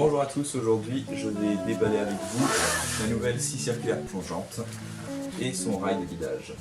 Bonjour à tous, aujourd'hui je vais déballer avec vous la nouvelle scie circulaire plongeante et son rail de guidage.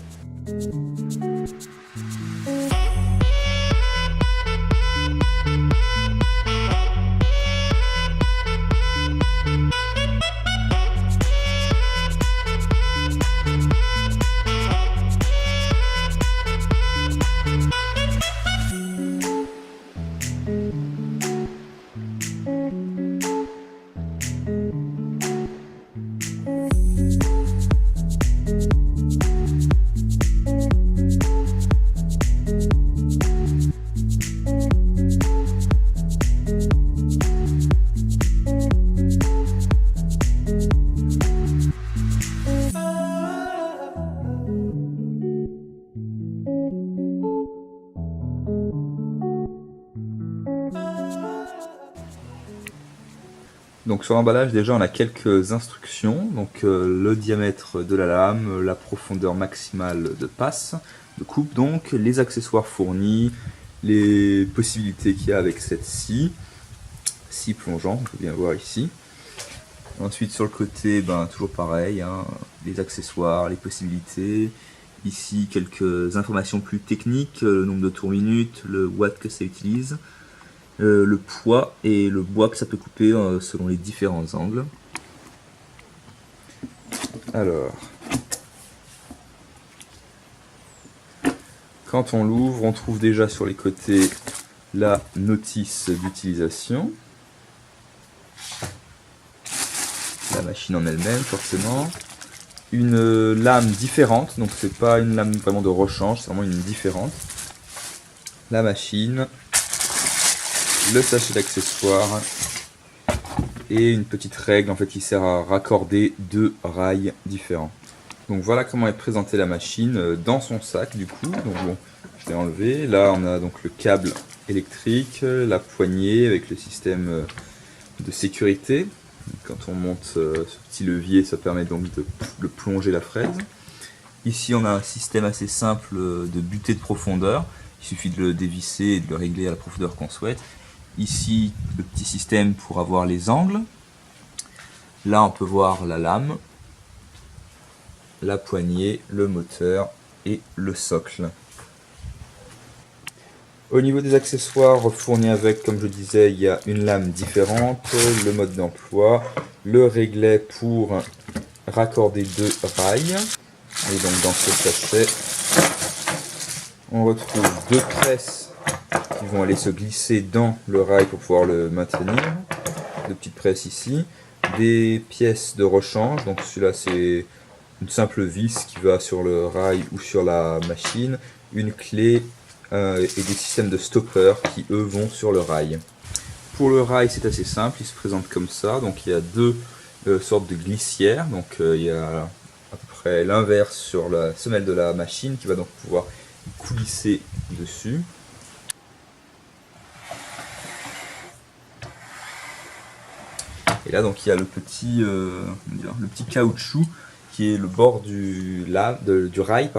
Donc sur l'emballage déjà on a quelques instructions, donc le diamètre de la lame, la profondeur maximale de passe, de coupe donc, les accessoires fournis, les possibilités qu'il y a avec cette scie plongeante, on peut bien voir ici. Ensuite sur le côté, toujours pareil, les accessoires, les possibilités. Ici quelques informations plus techniques, le nombre de tours minutes, le watt que ça utilise. Le poids et le bois que ça peut couper selon les différents angles. Alors, quand on l'ouvre, on trouve déjà sur les côtés la notice d'utilisation, la machine en elle-même forcément, une lame différente, donc c'est pas une lame vraiment de rechange, c'est vraiment une différente, la machine, le sachet d'accessoires et une petite règle en fait qui sert à raccorder deux rails différents. Donc voilà comment est présentée la machine dans son sac du coup. Donc bon, je l'ai enlevé. Là on a donc le câble électrique, la poignée avec le système de sécurité. Quand on monte ce petit levier, ça permet donc de plonger la fraise. Ici on a un système assez simple de butée de profondeur. Il suffit de le dévisser et de le régler à la profondeur qu'on souhaite. Ici, le petit système pour avoir les angles. Là, on peut voir la lame, la poignée, le moteur et le socle. Au niveau des accessoires fournis avec, comme je disais, il y a une lame différente, le mode d'emploi, le réglet pour raccorder deux rails. Et donc dans ce sachet, on retrouve deux presses qui vont aller se glisser dans le rail pour pouvoir le maintenir. Deux petites presses ici. Des pièces de rechange, donc celui-là c'est une simple vis qui va sur le rail ou sur la machine. Une clé et des systèmes de stoppers qui eux vont sur le rail. Pour le rail c'est assez simple, il se présente comme ça. Donc il y a deux sortes de glissières. Donc il y a à peu près l'inverse sur la semelle de la machine qui va donc pouvoir coulisser dessus. Et là donc il y a le petit caoutchouc qui est le bord du rail.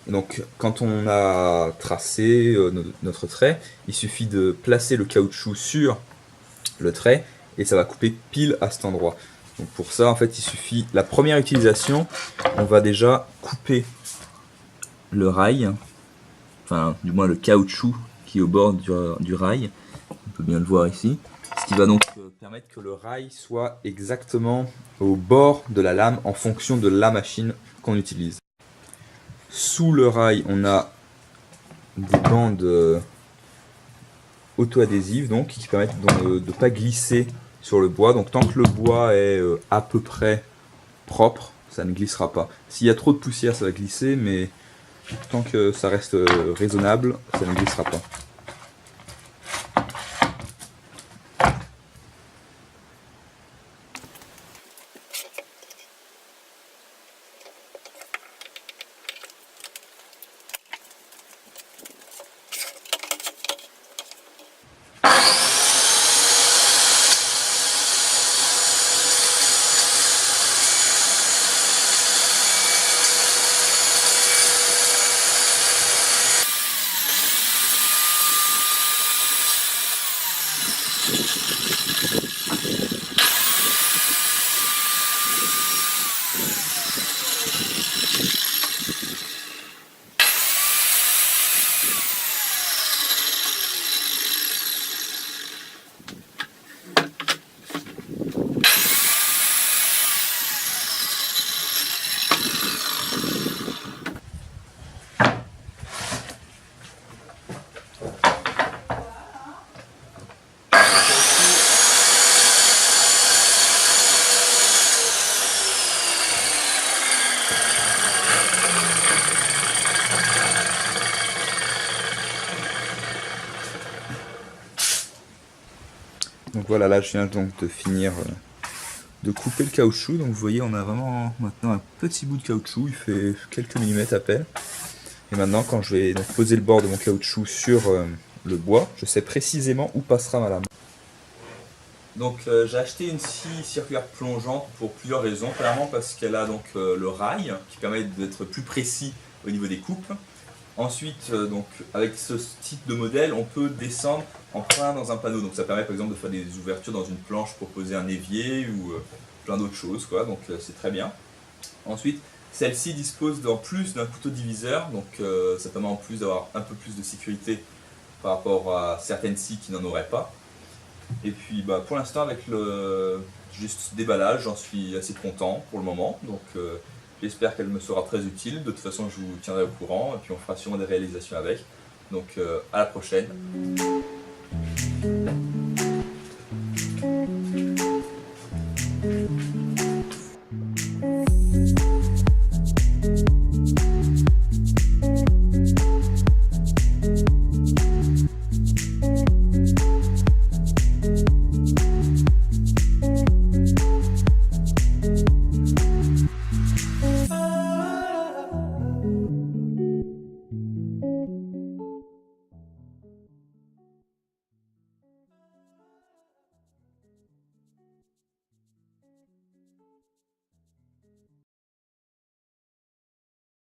Et donc quand on a tracé notre trait, il suffit de placer le caoutchouc sur le trait et ça va couper pile à cet endroit. Donc pour ça en fait il suffit, la première utilisation, on va déjà couper le rail, enfin du moins le caoutchouc qui est au bord du rail, on peut bien le voir ici. Ce qui va donc permettre que le rail soit exactement au bord de la lame en fonction de la machine qu'on utilise. Sous le rail, on a des bandes auto-adhésives donc, qui permettent de ne pas glisser sur le bois. Donc tant que le bois est à peu près propre, ça ne glissera pas. S'il y a trop de poussière, ça va glisser, mais tant que ça reste raisonnable, ça ne glissera pas. Donc voilà, là je viens donc de finir de couper le caoutchouc. Donc vous voyez, on a vraiment maintenant un petit bout de caoutchouc, il fait quelques millimètres à peine. Et maintenant, quand je vais donc poser le bord de mon caoutchouc sur le bois, je sais précisément où passera ma lame. Donc j'ai acheté une scie circulaire plongeante pour plusieurs raisons. Premièrement parce qu'elle a donc le rail qui permet d'être plus précis au niveau des coupes. Ensuite, donc avec ce type de modèle, on peut descendre en plein dans un panneau. Donc ça permet par exemple de faire des ouvertures dans une planche pour poser un évier ou plein d'autres choses, quoi. Donc c'est très bien. Ensuite, celle-ci dispose en plus d'un couteau diviseur, donc ça permet en plus d'avoir un peu plus de sécurité par rapport à certaines scies qui n'en auraient pas. Et puis bah, pour l'instant avec le juste déballage, j'en suis assez content pour le moment. Donc j'espère qu'elle me sera très utile. De toute façon je vous tiendrai au courant et puis on fera sûrement des réalisations avec. Donc à la prochaine.